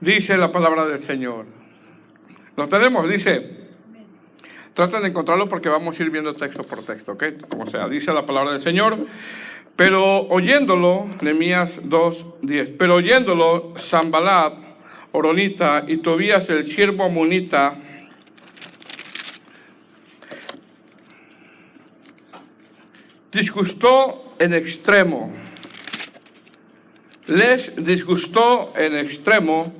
Dice la palabra del Señor. Lo tenemos, dice. Traten de encontrarlo porque vamos a ir viendo texto por texto, ¿ok? Como sea, dice la palabra del Señor. Pero oyéndolo, Nehemías 2:10. Pero oyéndolo, Sanballat, horonita, y Tobías, el siervo amonita, disgustó en extremo. Les disgustó en extremo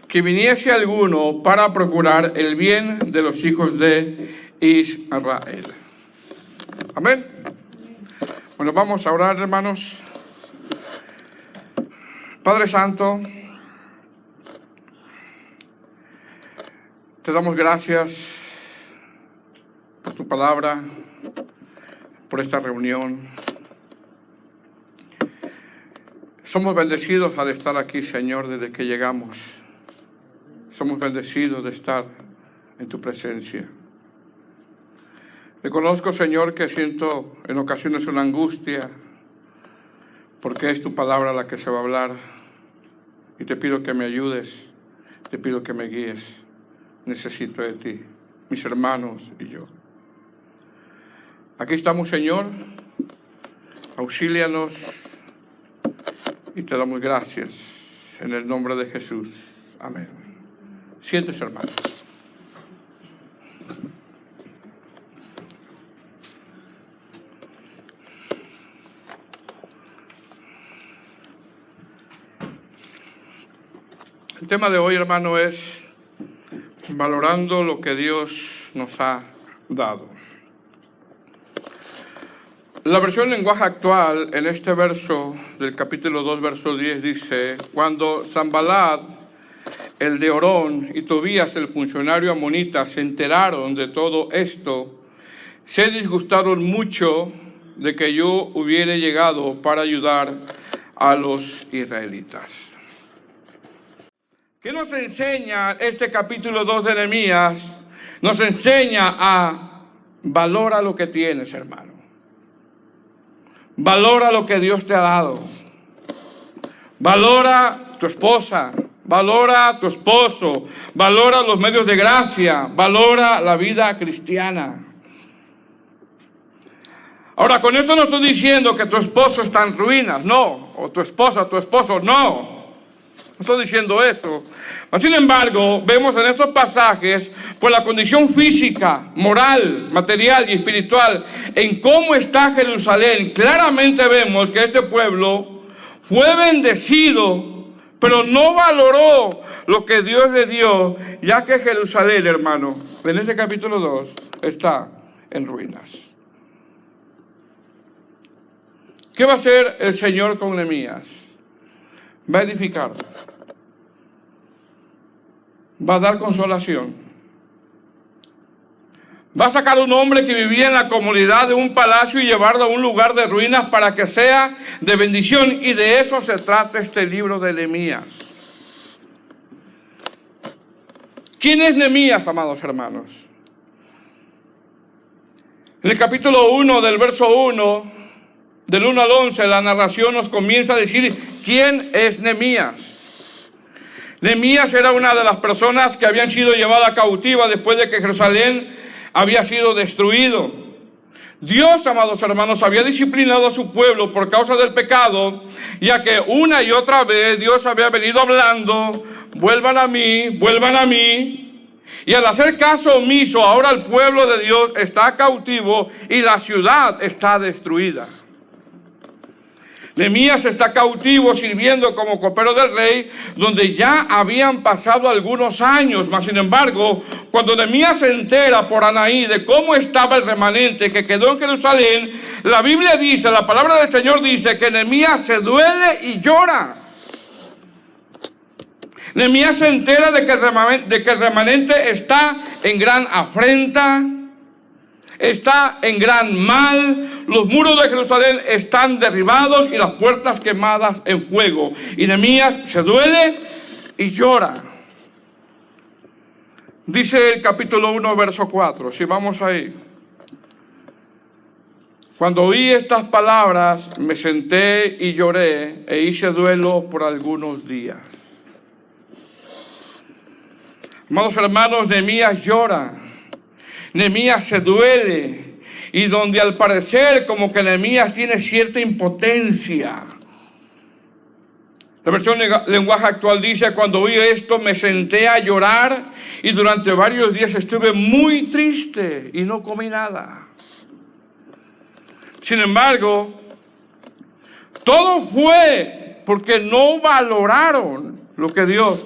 que viniese alguno para procurar el bien de los hijos de Israel. Amén. Bueno, vamos a orar, hermanos. Padre Santo, te damos gracias por tu palabra, por esta reunión. Somos bendecidos al estar aquí, Señor, desde que llegamos. Somos bendecidos de estar en tu presencia. Reconozco, Señor, que siento en ocasiones una angustia, porque es tu palabra la que se va a hablar. Y te pido que me ayudes, te pido que me guíes. Necesito de ti, mis hermanos y yo. Aquí estamos, Señor. Auxílianos y te damos gracias en el nombre de Jesús. Amén. Siéntese, hermano. El tema de hoy, hermano, es valorando lo que Dios nos ha dado. La versión lenguaje actual, en este verso del capítulo 2, verso 10, dice: cuando Sanballat, el de Orón, y Tobías, el funcionario amonita, se enteraron de todo esto, se disgustaron mucho de que yo hubiera llegado para ayudar a los israelitas. ¿Qué nos enseña este capítulo 2 de Nehemías? Nos enseña a valora lo que tienes, hermano. Valora lo que Dios te ha dado. Valora tu esposa. Valora tu esposo. Valora los medios de gracia. Valora la vida cristiana. Ahora, con esto no estoy diciendo que tu esposo está en ruinas, no. O tu esposa, tu esposo, no. No estoy diciendo eso. Sin embargo, vemos en estos pasajes por la condición física, moral, material y espiritual en cómo está Jerusalén. Claramente vemos que este pueblo fue bendecido, pero no valoró lo que Dios le dio, ya que Jerusalén, hermano, en este capítulo 2 está en ruinas. ¿Qué va a hacer el Señor con Nehemías? Va a edificar. Va a dar consolación. Va a sacar un hombre que vivía en la comodidad de un palacio y llevarlo a un lugar de ruinas para que sea de bendición. Y de eso se trata este libro de Nehemías. ¿Quién es Nehemías, amados hermanos? En el capítulo 1 del verso 1, del 1 al 11, la narración nos comienza a decir quién es Nehemías. Nehemías era una de las personas que habían sido llevadas cautiva después de que Jerusalén había sido destruido. Dios, amados hermanos, había disciplinado a su pueblo por causa del pecado, ya que una y otra vez Dios había venido hablando: vuelvan a mí, vuelvan a mí. Y al hacer caso omiso, ahora el pueblo de Dios está cautivo y la ciudad está destruida. Nehemías está cautivo sirviendo como copero del rey, donde ya habían pasado algunos años. Mas sin embargo, cuando Nehemías se entera por Anaí de cómo estaba el remanente que quedó en Jerusalén, la Biblia dice, la palabra del Señor dice que Nehemías se duele y llora. Nehemías se entera de que el remanente está en gran afrenta, está en gran mal. Los muros de Jerusalén están derribados y las puertas quemadas en fuego. Y Nehemías se duele y llora. Dice el capítulo 1, verso 4. Si vamos ahí. Cuando oí estas palabras, me senté y lloré e hice duelo por algunos días. Amados hermanos, Nehemías llora, Nehemías se duele, y donde al parecer como que Nehemías tiene cierta impotencia. La versión lenguaje actual dice: cuando oí esto me senté a llorar y durante varios días estuve muy triste y no comí nada. Sin embargo, todo fue porque no valoraron lo que Dios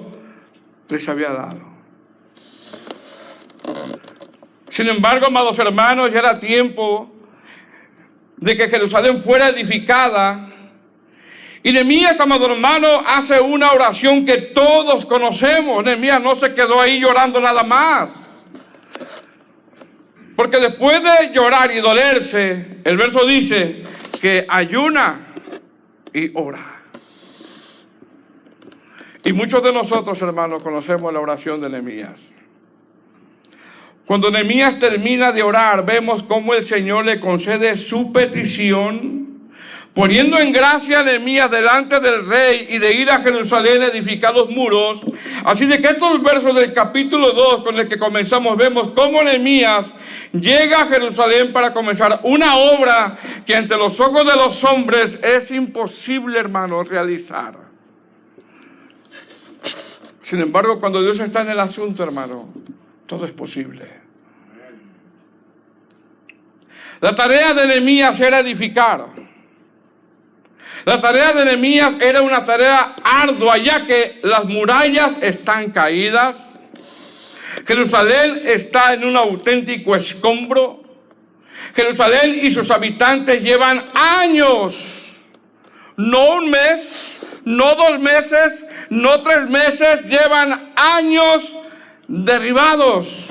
les había dado. Sin embargo, amados hermanos, ya era tiempo de que Jerusalén fuera edificada. Y Nehemías, amado hermano, hace una oración que todos conocemos. Nehemías no se quedó ahí llorando nada más. Porque después de llorar y dolerse, el verso dice que ayuna y ora. Y muchos de nosotros, hermanos, conocemos la oración de Nehemías. Cuando Nehemías termina de orar, vemos cómo el Señor le concede su petición, poniendo en gracia a Nehemías delante del rey y de ir a Jerusalén a edificar los muros. Así de que estos versos del capítulo 2 con el que comenzamos, vemos cómo Nehemías llega a Jerusalén para comenzar una obra que ante los ojos de los hombres es imposible, hermano, realizar. Sin embargo, cuando Dios está en el asunto, hermano, todo es posible. La tarea de Nehemías era edificar. La tarea de Nehemías era una tarea ardua, ya que las murallas están caídas. Jerusalén está en un auténtico escombro. Jerusalén y sus habitantes llevan años, no un mes, no 2 meses, no 3 meses, llevan años derribados.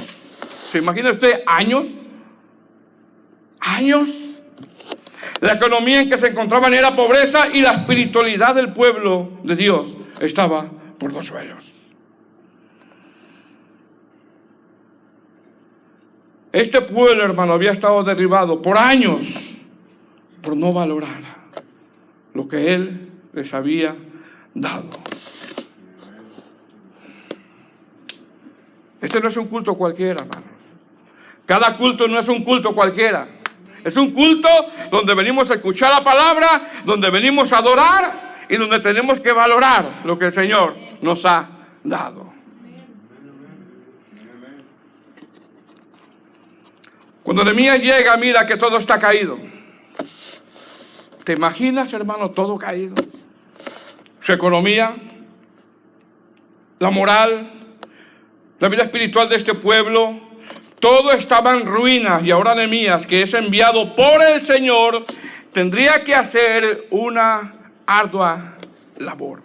¿Se imagina usted años? ¿Años? La economía en que se encontraban era pobreza y la espiritualidad del pueblo de Dios estaba por los suelos. Este pueblo, hermano, había estado derribado por años por no valorar lo que Él les había dado. Este no es un culto cualquiera, hermanos. Cada culto no es un culto cualquiera. Es un culto donde venimos a escuchar la palabra, donde venimos a adorar y donde tenemos que valorar lo que el Señor nos ha dado. Cuando Nehemías llega, mira que todo está caído. ¿Te imaginas, hermano, todo caído? Su economía, la moral, la vida espiritual de este pueblo, todo estaba en ruinas. Y ahora Nehemías, que es enviado por el Señor, tendría que hacer una ardua labor.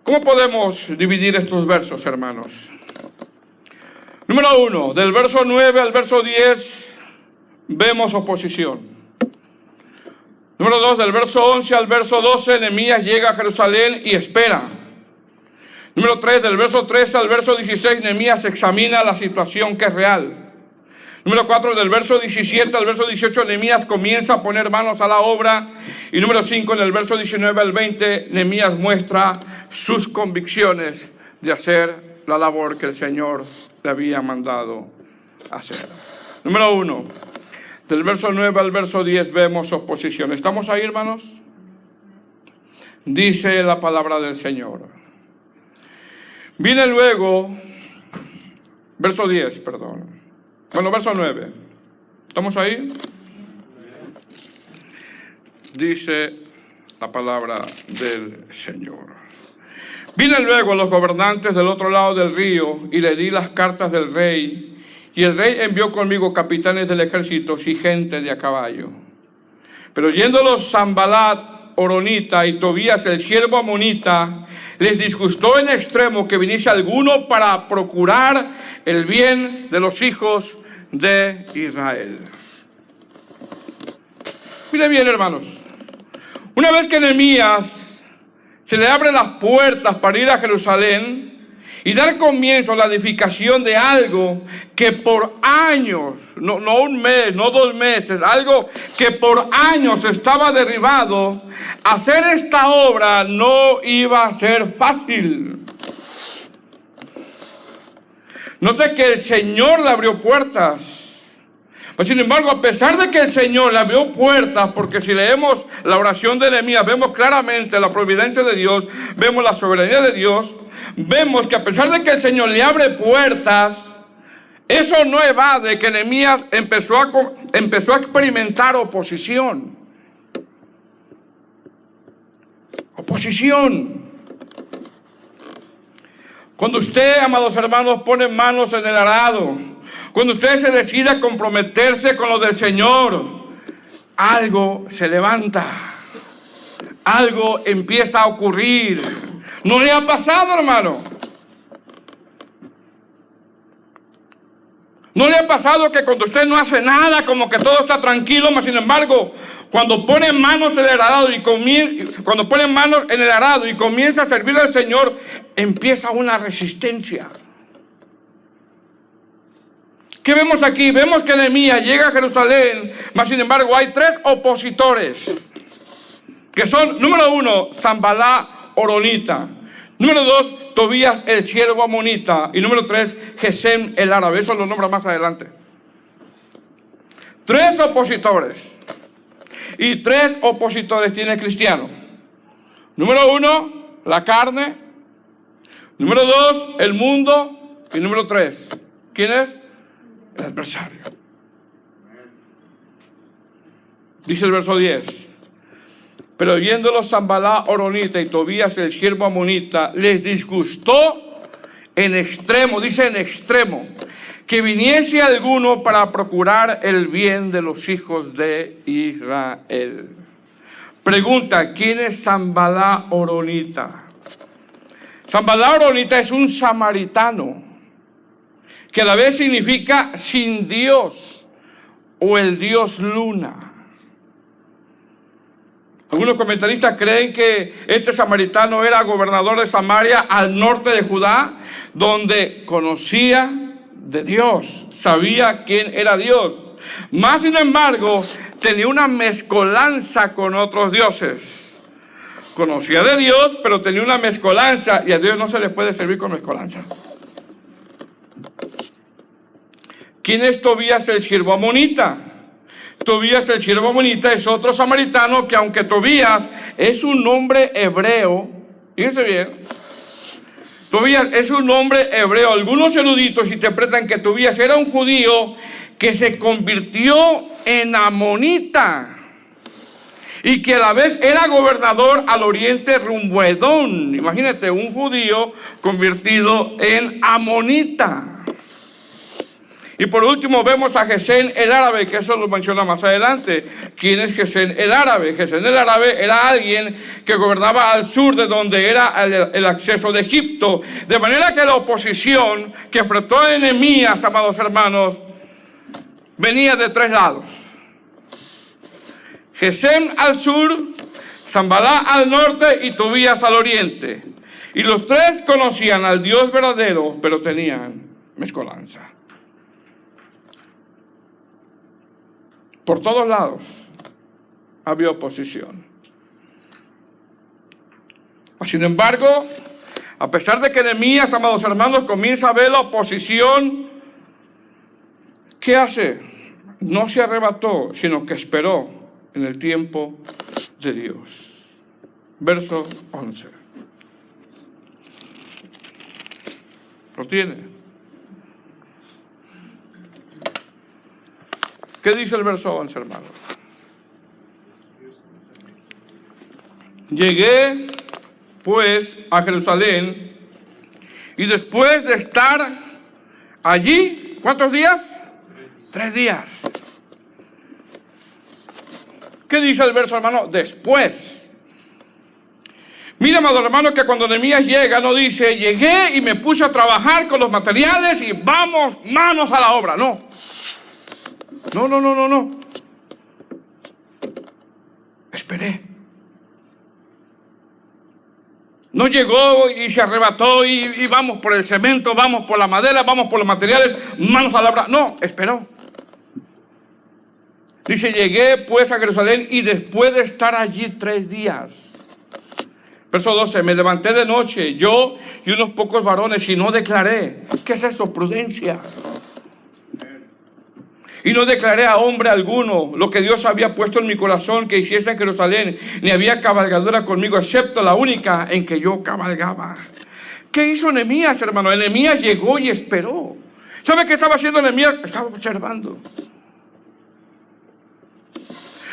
¿Cómo podemos dividir estos versos, hermanos? Número 1, del verso 9 al verso 10 vemos oposición. Número 2, del verso 11 al verso 12, Nehemías llega a Jerusalén y espera. Número 3, del verso 13 al verso 16, Nehemías examina la situación que es real. Número 4, del verso 17 al verso 18, Nehemías comienza a poner manos a la obra. Y número 5, en el verso 19 al 20, Nehemías muestra sus convicciones de hacer la labor que el Señor le había mandado hacer. Número 1, del verso 9 al verso 10 vemos oposición. ¿Estamos ahí, hermanos? Dice la palabra del Señor. Viene luego, verso 10, perdón. Bueno, verso 9. ¿Estamos ahí? Dice la palabra del Señor. Vienen luego los gobernantes del otro lado del río y le di las cartas del rey. Y el rey envió conmigo capitanes del ejército y gente de a caballo. Pero yéndolos Sanbalat, Horonita y Tobías, el siervo amonita, les disgustó en extremo que viniese alguno para procurar el bien de los hijos de Israel. Mire bien, hermanos. Una vez que Nehemías se le abren las puertas para ir a Jerusalén y dar comienzo a la edificación de algo que por años, no un mes, no 2 meses, algo que por años estaba derribado, hacer esta obra no iba a ser fácil. Note que el Señor le abrió puertas. Pues, sin embargo, a pesar de que el Señor le abrió puertas, porque si leemos la oración de Nehemías, vemos claramente la providencia de Dios, vemos la soberanía de Dios, vemos que a pesar de que el Señor le abre puertas, eso no evade que Nehemías empezó a experimentar oposición. Oposición. Cuando usted, amados hermanos, pone manos en el arado, cuando usted se decide a comprometerse con lo del Señor, algo se levanta, algo empieza a ocurrir. ¿No le ha pasado, hermano? ¿No le ha pasado que cuando usted no hace nada, como que todo está tranquilo, mas sin embargo, cuando pone manos en el arado y comienza a servir al Señor, empieza una resistencia? ¿Qué vemos aquí? Vemos que Nehemías llega a Jerusalén, mas sin embargo hay 3 opositores, que son, número 1, Sanballat Horonita, número 2, Tobías el siervo amonita, y número 3, Gesem el árabe. Eso lo nombra más adelante. 3 opositores. Y 3 opositores tiene el cristiano. Número 1, la carne. Número 2, el mundo. Y número 3, ¿quién es? El adversario. Dice el verso 10. Pero oyéndolo Sanballat Horonita y Tobías el siervo amonita, les disgustó en extremo, dice en extremo, que viniese alguno para procurar el bien de los hijos de Israel. Pregunta, ¿quién es Sanballat Horonita? Sanballat Horonita es un samaritano, que a la vez significa sin Dios o el dios luna. Algunos comentaristas creen que este samaritano era gobernador de Samaria, al norte de Judá, donde conocía de Dios, sabía quién era Dios. Más sin embargo, tenía una mezcolanza con otros dioses. Conocía de Dios, pero tenía una mezcolanza, y a Dios no se le puede servir con mezcolanza. ¿Quién es Tobías el siervo amonita? Tobías el siervo amonita es otro samaritano que, aunque Tobías es un nombre hebreo, fíjense bien, Tobías es un nombre hebreo. Algunos eruditos interpretan que Tobías era un judío que se convirtió en amonita y que a la vez era gobernador al oriente rumbo a Edom. Imagínate, un judío convertido en amonita. Y por último vemos a Gesem el árabe, que eso lo menciona más adelante. ¿Quién es Gesem el árabe? Gesem el árabe era alguien que gobernaba al sur de donde era el acceso de Egipto. De manera que la oposición que enfrentó a Nehemías, amados hermanos, venía de 3 lados. Gesem al sur, Sanballat al norte y Tobías al oriente. Y los 3 conocían al Dios verdadero, pero tenían mezcolanza. Por todos lados había oposición. Sin embargo, a pesar de que Nehemías, amados hermanos, comienza a ver la oposición, ¿qué hace? No se arrebató, sino que esperó en el tiempo de Dios. Verso 11. ¿Lo tiene? ¿Qué dice el verso 11, hermanos? Llegué, pues, a Jerusalén, y después de estar allí, ¿cuántos días? 3 días. ¿Qué dice el verso, hermano? Después. Mira, amado hermano, que cuando Nehemías llega, no dice, llegué y me puse a trabajar con los materiales y vamos, manos a la obra. No. No. Esperé. No llegó y se arrebató y vamos por el cemento, vamos por la madera, vamos por los materiales, manos a la obra. No, esperó. Dice, llegué pues a Jerusalén y después de estar allí 3 días. Verso 12, me levanté de noche, yo y unos pocos varones, y no declaré. ¿Qué es eso? Prudencia. Y no declaré a hombre alguno lo que Dios había puesto en mi corazón que hiciese en Jerusalén, ni había cabalgadura conmigo, excepto la única en que yo cabalgaba. ¿Qué hizo Nehemías, hermano? Nehemías llegó y esperó. ¿Sabe qué estaba haciendo Nehemías? Estaba observando.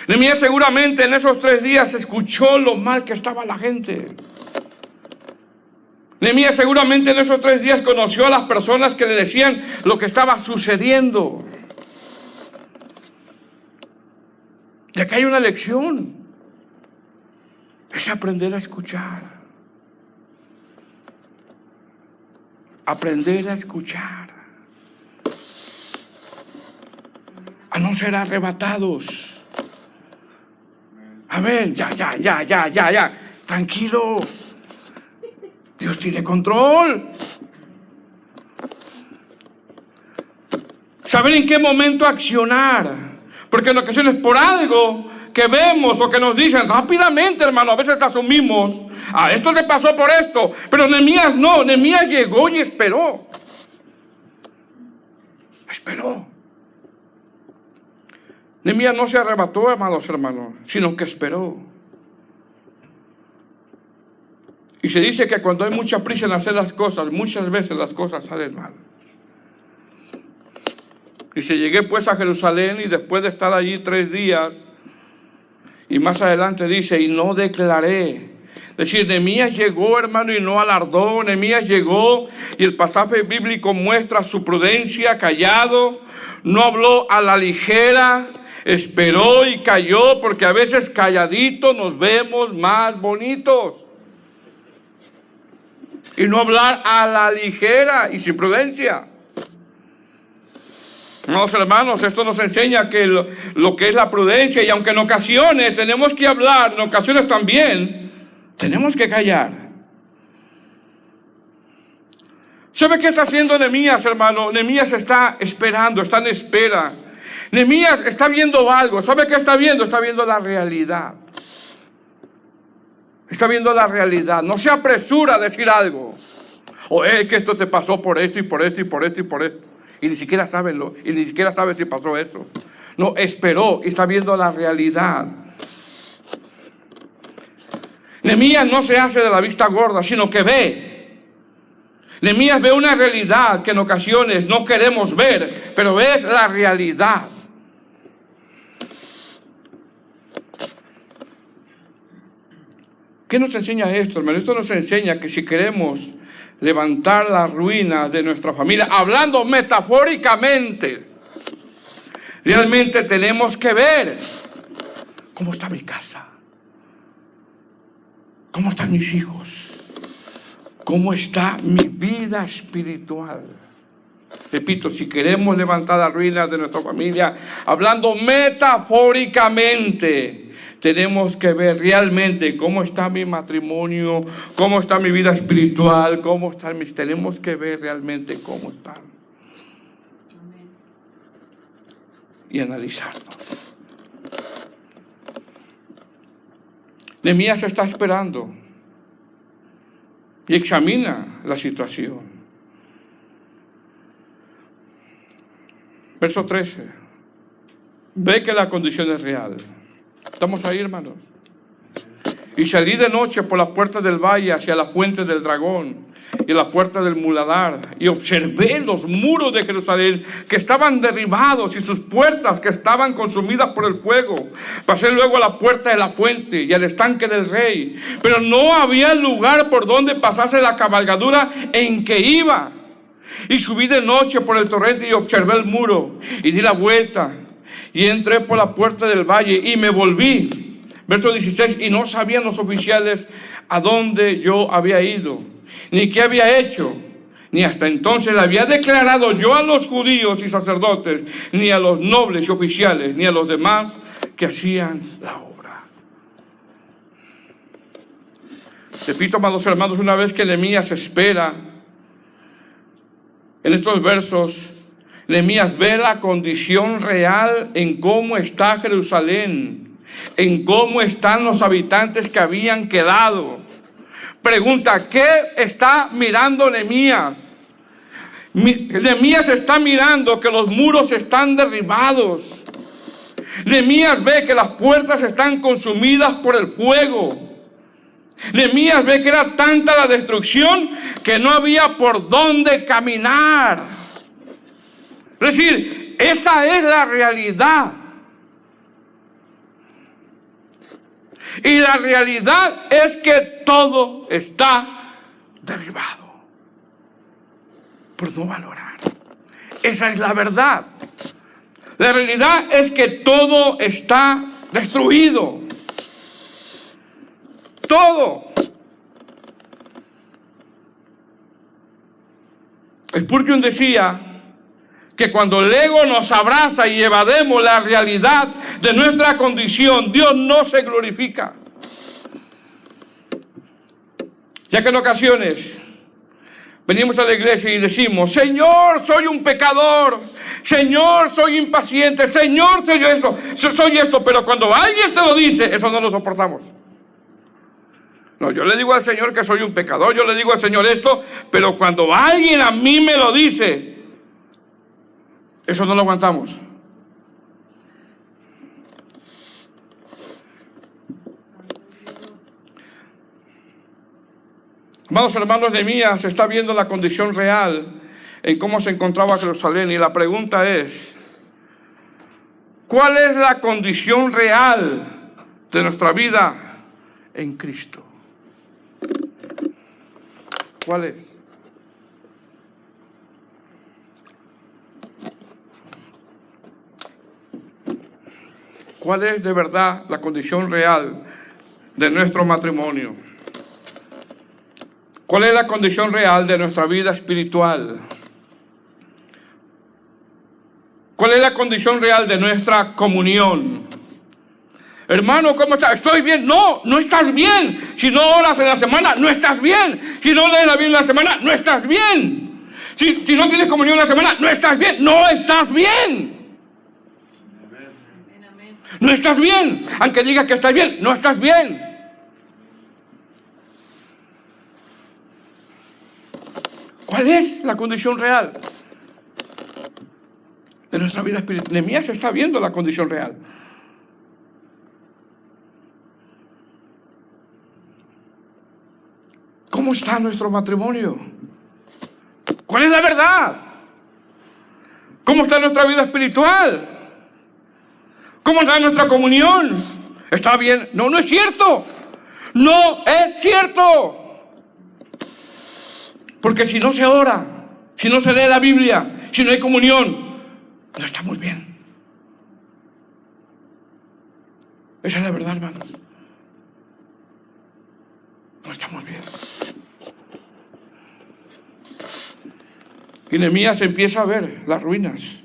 Nehemías seguramente en esos 3 días escuchó lo mal que estaba la gente. Nehemías seguramente en esos 3 días conoció a las personas que le decían lo que estaba sucediendo. Y acá hay una lección. Es aprender a escuchar. Aprender a escuchar. A no ser arrebatados. Amén. Ya. Tranquilo. Dios tiene control. Saber en qué momento accionar. Porque en ocasiones por algo que vemos o que nos dicen rápidamente, hermano, a veces asumimos, esto le pasó por esto. Pero Nehemías no, Nehemías llegó y esperó. Esperó. Nehemías no se arrebató, hermanos, sino que esperó. Y se dice que cuando hay mucha prisa en hacer las cosas, muchas veces las cosas salen mal. Dice, llegué pues a Jerusalén y después de estar allí 3 días, y más adelante dice, y no declaré. Es decir, Nehemías llegó, hermano, y no alardó. Nehemías llegó y el pasaje bíblico muestra su prudencia, callado, no habló a la ligera, esperó y calló, porque a veces calladitos nos vemos más bonitos. Y no hablar a la ligera y sin prudencia. Hermanos, esto nos enseña que lo que es la prudencia, y aunque en ocasiones tenemos que hablar, en ocasiones también tenemos que callar. ¿Sabe qué está haciendo Nehemías, hermano? Nehemías está esperando, está en espera. Nehemías está viendo algo. ¿Sabe qué está viendo? Está viendo la realidad. Está viendo la realidad. No se apresura a decir algo. O es que esto te pasó por esto y por esto y por esto y por esto. Y ni siquiera sabe si pasó eso. No, esperó y está viendo la realidad. Nehemías no se hace de la vista gorda, sino que ve. Nehemías ve una realidad que en ocasiones no queremos ver, pero es la realidad. ¿Qué nos enseña esto, hermano? Esto nos enseña que si queremos levantar la ruina de nuestra familia, hablando metafóricamente, realmente tenemos que ver cómo está mi casa, cómo están mis hijos, cómo está mi vida espiritual. Repito, si queremos levantar la ruina de nuestra familia, hablando metafóricamente, tenemos que ver realmente cómo está mi matrimonio, cómo está mi vida espiritual, cómo están tenemos que ver realmente cómo están. Y analizarnos. Nehemías está esperando y examina la situación. Verso 13. Ve que la condición es real. Estamos ahí, hermanos. Y salí de noche por la puerta del valle hacia la fuente del dragón y la puerta del muladar, y observé los muros de Jerusalén que estaban derribados y sus puertas que estaban consumidas por el fuego. Pasé luego a la puerta de la fuente y al estanque del rey, pero no había lugar por donde pasase la cabalgadura en que iba. Y subí de noche por el torrente y observé el muro y di la vuelta y entré por la puerta del valle y me volví. Verso 16, y no sabían los oficiales a dónde yo había ido, ni qué había hecho, ni hasta entonces le había declarado yo a los judíos y sacerdotes, ni a los nobles y oficiales, ni a los demás que hacían la obra. Repito, amados hermanos, una vez que Nehemías espera, en estos versos, Nehemías ve la condición real en cómo está Jerusalén, en cómo están los habitantes que habían quedado. Pregunta, ¿qué está mirando Nehemías? Nehemías está mirando que los muros están derribados. Nehemías ve que las puertas están consumidas por el fuego. Nehemías ve que era tanta la destrucción que no había por dónde caminar. Es decir, esa es la realidad. Y la realidad es que todo está derribado por no valorar. Esa es la verdad. La realidad es que todo está destruido. Todo. Spurgeon decía que cuando el ego nos abraza y evademos la realidad de nuestra condición, Dios no se glorifica. Ya que en ocasiones venimos a la iglesia y decimos: Señor, soy un pecador. Señor, soy impaciente. Señor, soy esto. Pero cuando alguien te lo dice, eso no lo soportamos. No, yo le digo al Señor que soy un pecador. Yo le digo al Señor esto. Pero cuando alguien a mí me lo dice, eso no lo aguantamos. Amados hermanos, Nehemías está viendo la condición real en cómo se encontraba Jerusalén. Y la pregunta es: ¿cuál es la condición real de nuestra vida en Cristo? ¿Cuál es? ¿Cuál es de verdad la condición real de nuestro matrimonio? ¿Cuál es la condición real de nuestra vida espiritual? ¿Cuál es la condición real de nuestra comunión? Hermano, ¿cómo estás? Estoy bien. No, no estás bien. Si no oras en la semana, no estás bien. Si no lees la Biblia en la semana, no estás bien. Si no tienes comunión en la semana, no estás bien. No estás bien. No estás bien. Aunque digas que estás bien, no estás bien. ¿Cuál es la condición real de nuestra vida espiritual? Nehemías está viendo la condición real. ¿Cómo está nuestro matrimonio? ¿Cuál es la verdad? ¿Cómo está nuestra vida espiritual? ¿Cómo está nuestra comunión? ¿Está bien? No, no es cierto. No es cierto. Porque si no se ora, si no se lee la Biblia, si no hay comunión, no estamos bien. Esa es la verdad, hermanos. No estamos bien. Y Nehemías empieza a ver las ruinas.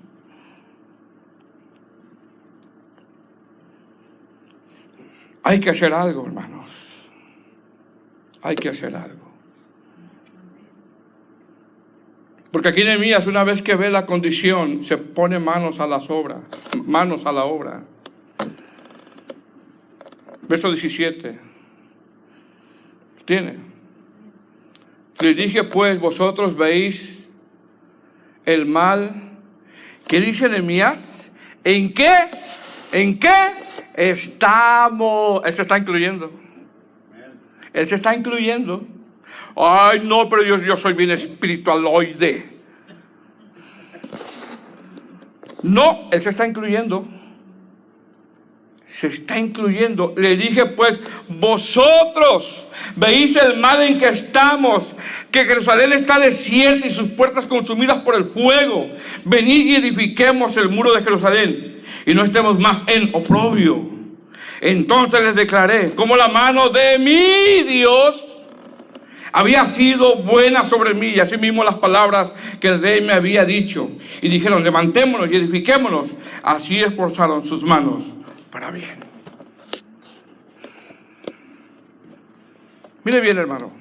Hay que hacer algo, hermanos. Hay que hacer algo. Porque aquí Nehemías, una vez que ve la condición, se pone manos a la obra. Verso 17. ¿Tiene? Le dije, pues, vosotros veis el mal. ¿Qué dice Nehemías? ¿En qué estamos? Él se está incluyendo. Él se está incluyendo. Ay, no, pero yo soy bien espiritualoide. No, él se está incluyendo. Se está incluyendo. Le dije, pues, vosotros veis el mal en que estamos, que Jerusalén está desierta y sus puertas consumidas por el fuego. Venid y edifiquemos el muro de Jerusalén y no estemos más en oprobio. Entonces les declaré cómo la mano de mi Dios había sido buena sobre mí, y así mismo las palabras que el rey me había dicho. Y dijeron, levantémonos y edifiquémonos. Así esforzaron sus manos para bien. Mire bien, hermano.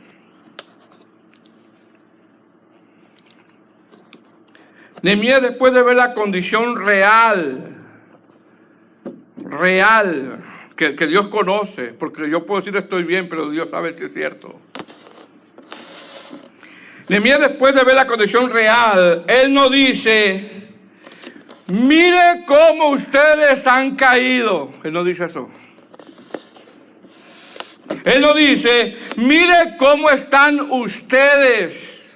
Nehemías, después de ver la condición real que Dios conoce, porque yo puedo decir estoy bien, pero Dios sabe si es cierto. Nehemías, después de ver la condición real, él no dice, mire cómo ustedes han caído. Él no dice eso. Él no dice, mire cómo están ustedes.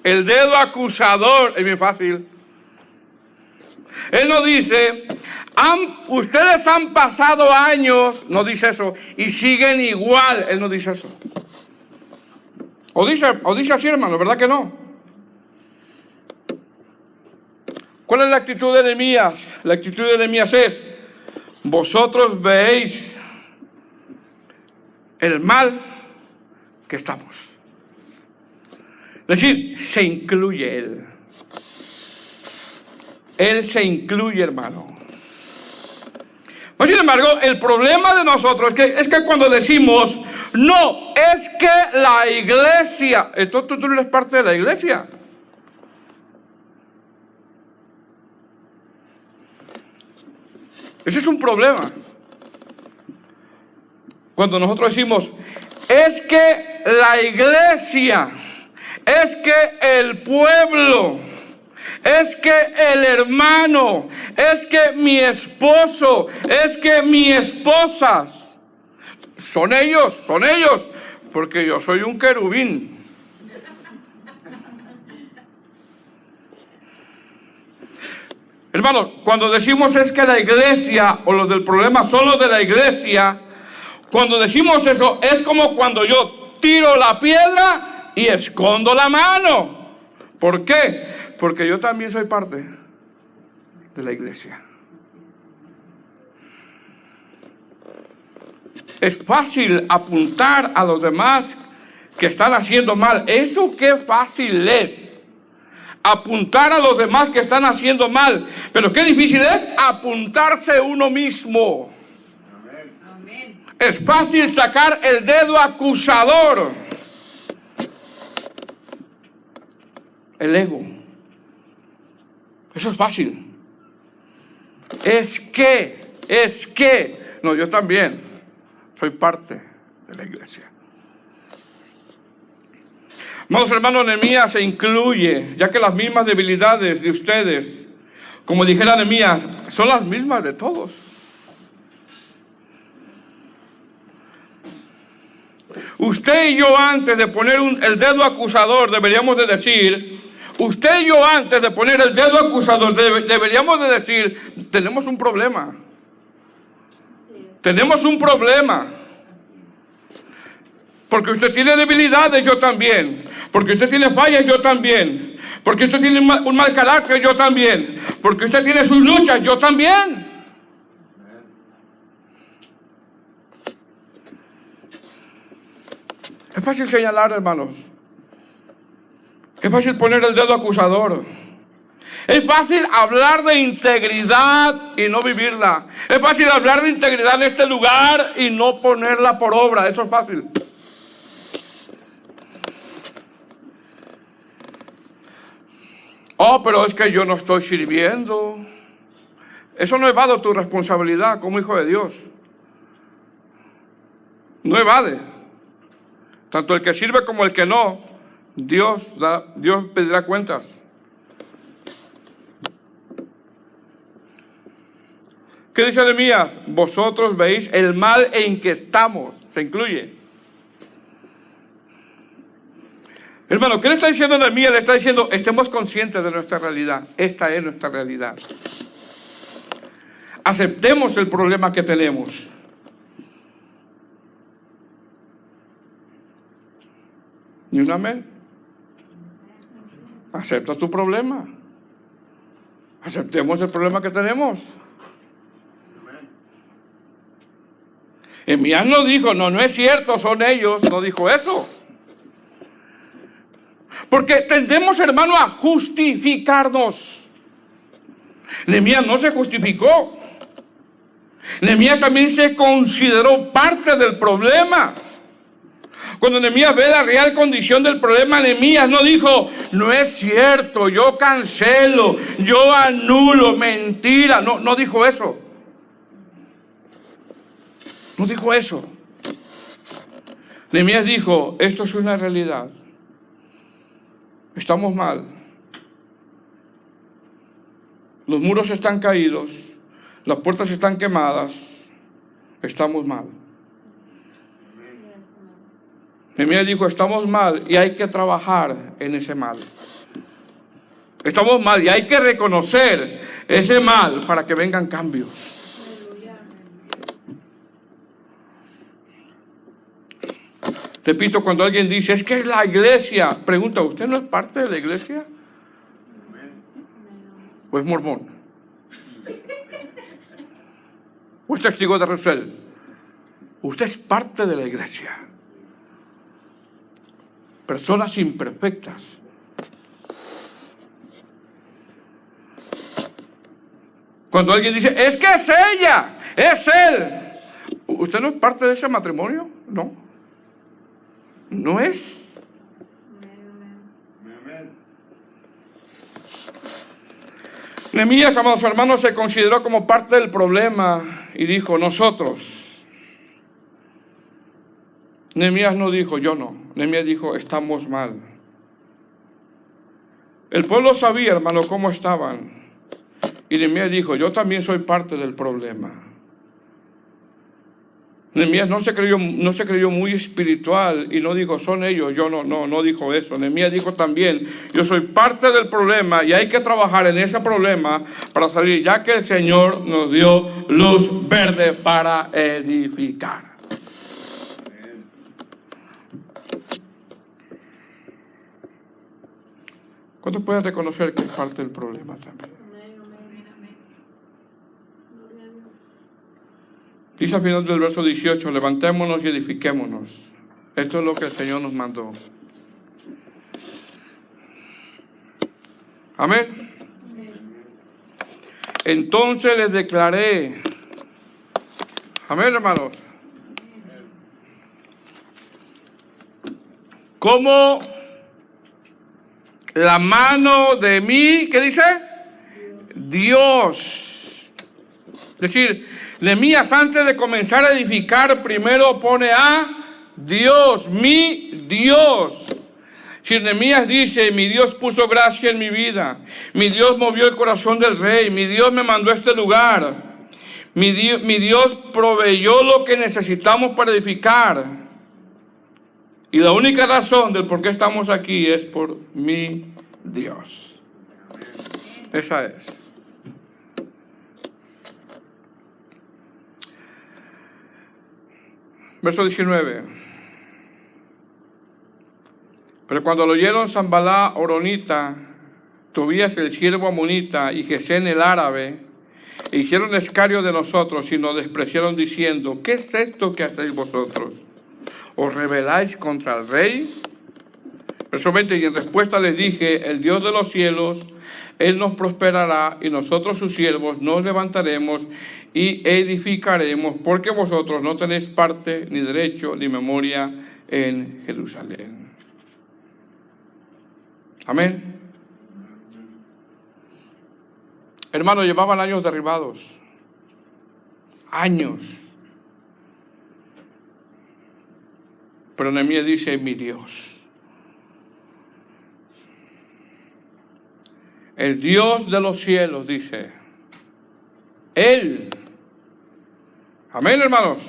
El dedo acusador es bien fácil. Él no dice, ustedes han pasado años, no dice eso, y siguen igual. Él no dice eso. O dice así, hermano, ¿verdad que no? ¿Cuál es la actitud de Nehemías? La actitud de Nehemías es, vosotros veis el mal que estamos. Es decir, se incluye él. Él se incluye, hermano. Pues, sin embargo, el problema de nosotros es que cuando decimos, no, es que la iglesia, entonces tú no eres parte de la iglesia. Ese es un problema. Cuando nosotros decimos, es que la iglesia, es que el pueblo, es que el hermano, es que mi esposo, es que mi esposa, son ellos, porque yo soy un querubín. Hermano, cuando decimos es que la iglesia o los del problema son los de la iglesia, cuando decimos eso es como cuando yo tiro la piedra y escondo la mano. ¿Por qué? Porque yo también soy parte de la iglesia. Es fácil apuntar a los demás que están haciendo mal. Eso qué fácil es. Apuntar a los demás que están haciendo mal. Pero qué difícil es apuntarse uno mismo. Amén. Es fácil sacar el dedo acusador. El ego. Eso es fácil. Es que. No, yo también soy parte de la iglesia. Amados hermanos, Nehemías se incluye, ya que las mismas debilidades de ustedes, como dijera Nehemías, son las mismas de todos. Usted y yo, antes de poner el dedo acusador, deberíamos de decir, usted y yo, antes de poner el dedo acusador, deberíamos de decir, tenemos un problema. Tenemos un problema. Porque usted tiene debilidades, yo también. Porque usted tiene fallas, yo también. Porque usted tiene un mal carácter, yo también. Porque usted tiene sus luchas, yo también. Es fácil señalar, hermanos. Es fácil poner el dedo acusador. Es fácil hablar de integridad y no vivirla. Es fácil hablar de integridad en este lugar y no ponerla por obra. Eso es fácil. Oh, pero es que yo no estoy sirviendo. Eso no evade tu responsabilidad como hijo de Dios. No evade. Tanto el que sirve como el que no. Dios pedirá cuentas. ¿Qué dice Nehemías? Vosotros veis el mal en que estamos. Se incluye. Hermano, ¿qué le está diciendo Nehemías? Le está diciendo, estemos conscientes de nuestra realidad. Esta es nuestra realidad. Aceptemos el problema que tenemos. ¿Ni un amén? Acepta tu problema. Aceptemos el problema que tenemos. Nehemías no dijo, no es cierto, son ellos. No dijo eso. Porque tendemos, hermano, a justificarnos. Nehemías no se justificó. Nehemías también se consideró parte del problema. Cuando Nehemías ve la real condición del problema, Nehemías no dijo, no es cierto, yo cancelo, yo anulo, mentira. No dijo eso. No dijo eso. Nehemías dijo, esto es una realidad. Estamos mal. Los muros están caídos, las puertas están quemadas, estamos mal. Nehemías dijo, estamos mal y hay que trabajar en ese mal. Estamos mal y hay que reconocer ese mal para que vengan cambios. Repito, cuando alguien dice, es que es la iglesia, pregunta, ¿usted no es parte de la iglesia? ¿O es mormón? ¿O es testigo de Rosel? Usted es parte de la iglesia. Personas imperfectas. Cuando alguien dice, es que es ella, es él. ¿Usted no es parte de ese matrimonio? No. No es. Nehemías, amados hermanos, se consideró como parte del problema y dijo, nosotros. Nehemías no dijo, yo no. Nehemías dijo, estamos mal. El pueblo sabía, hermano, cómo estaban. Y Nehemías dijo, yo también soy parte del problema. Nehemías no se creyó muy espiritual y no dijo, son ellos, yo no dijo eso. Nehemías dijo también, yo soy parte del problema y hay que trabajar en ese problema para salir, ya que el Señor nos dio luz verde para edificar. ¿Cuántos pueden reconocer que es parte del problema también? Dice al final del verso 18, levantémonos y edifiquémonos. Esto es lo que el Señor nos mandó. Amén. Entonces les declaré. Amén, hermanos. Como la mano de mí, ¿qué dice? Dios. Es decir, Nehemías antes de comenzar a edificar primero pone a Dios, mi Dios. Si Nehemías dice, mi Dios puso gracia en mi vida, mi Dios movió el corazón del rey, mi Dios me mandó a este lugar, mi Dios proveyó lo que necesitamos para edificar. Y la única razón del por qué estamos aquí es por mi Dios. Esa es. Verso 19. Pero cuando lo oyeron Sanballat horonita, Tobías el siervo amonita y Gesén el árabe, e hicieron escarnio de nosotros y nos despreciaron diciendo, ¿qué es esto que hacéis vosotros? ¿Os rebeláis contra el rey? Verso 20, y en respuesta les dije, el Dios de los cielos, Él nos prosperará y nosotros sus siervos nos levantaremos y edificaremos, porque vosotros no tenéis parte, ni derecho, ni memoria en Jerusalén. Amén. Hermanos, llevaban años derribados. Años. Pero Nehemías dice, mi Dios. El Dios de los cielos, dice. Él. Amén, hermanos.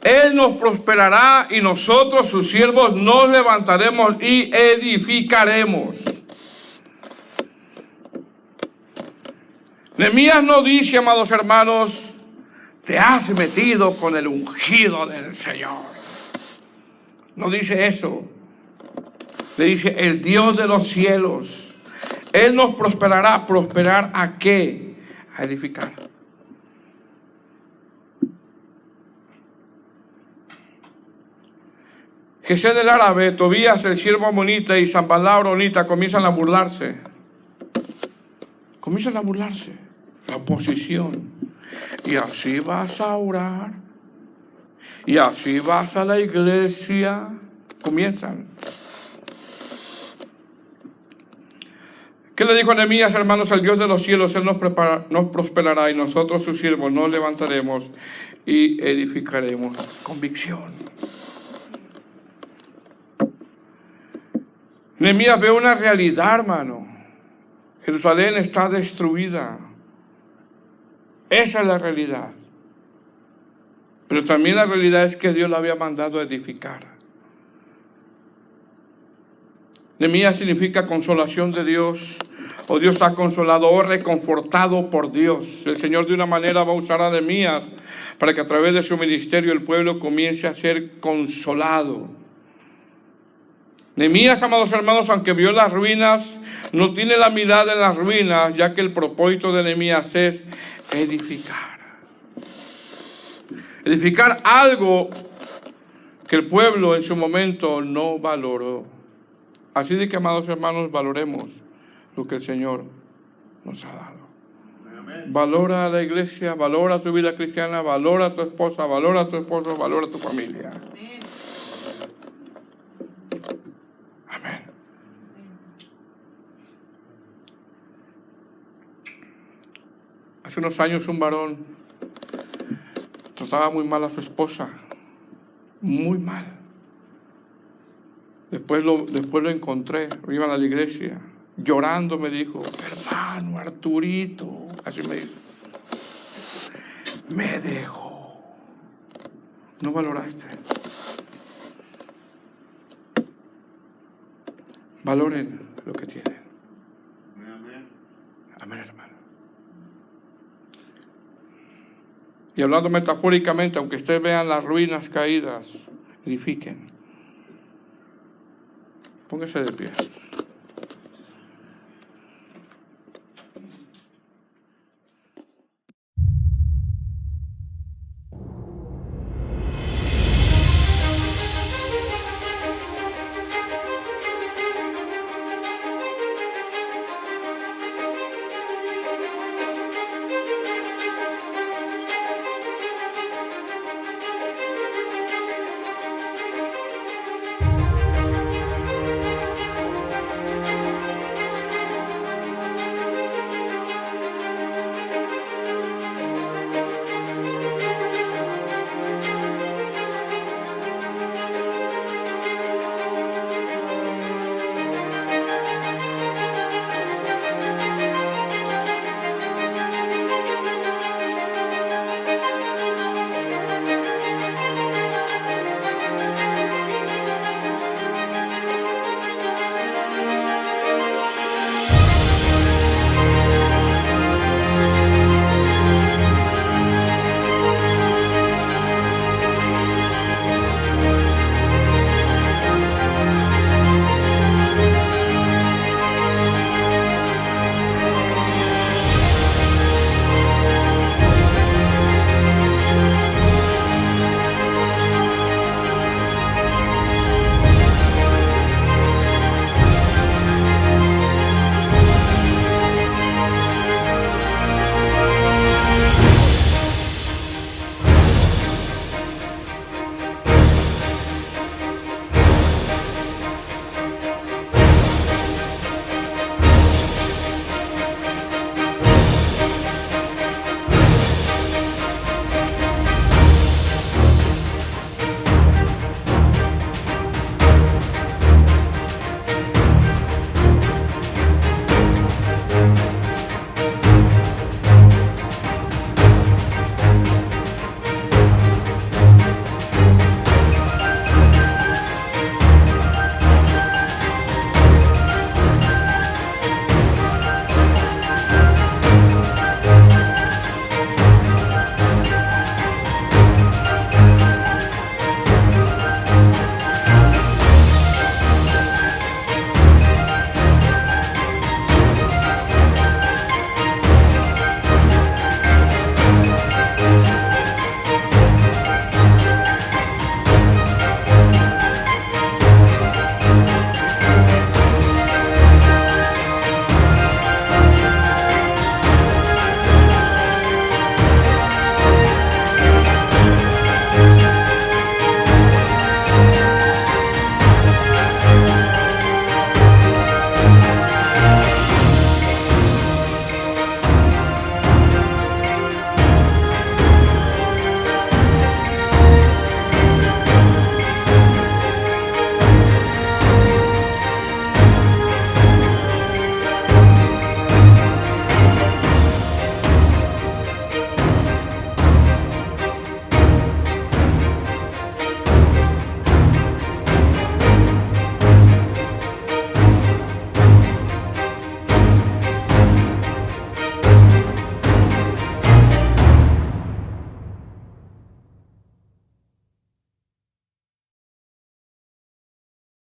Él nos prosperará y nosotros, sus siervos, nos levantaremos y edificaremos. Nehemías no dice, amados hermanos, te has metido con el ungido del Señor. No dice eso. Le dice, el Dios de los cielos, Él nos prosperará. ¿Prosperar a qué? A edificar. Gesén el árabe, Tobías el siervo amonita y Sanballat horonita comienzan a burlarse. Comienzan a burlarse. La oposición. Y así vas a orar. Y así vas a la iglesia. Comienzan. ¿Qué le dijo a Nehemías, hermanos? El Dios de los cielos, Él nos prosperará y nosotros, sus siervos, nos levantaremos y edificaremos. Convicción. Nehemías ve una realidad, hermano. Jerusalén está destruida. Esa es la realidad. Pero también la realidad es que Dios la había mandado a edificar. Nehemías significa consolación de Dios, o Dios ha consolado, o reconfortado por Dios. El Señor de una manera va a usar a Nehemías para que a través de su ministerio el pueblo comience a ser consolado. Nehemías, amados hermanos, aunque vio las ruinas, no tiene la mirada en las ruinas, ya que el propósito de Nehemías es edificar. Edificar algo que el pueblo en su momento no valoró. Así de que, amados hermanos, valoremos lo que el Señor nos ha dado. Amén. Valora a la iglesia, valora tu vida cristiana, valora a tu esposa, valora a tu esposo, valora a tu familia. Amén. Amén. Hace unos años un varón trataba muy mal a su esposa, muy mal. Después lo encontré, iban a la iglesia, llorando me dijo, hermano Arturito, así me dice, me dejó. No valoraste. Valoren lo que tienen. Amén. Amén, hermano. Y hablando metafóricamente, aunque ustedes vean las ruinas caídas, edifiquen. Póngase de pie.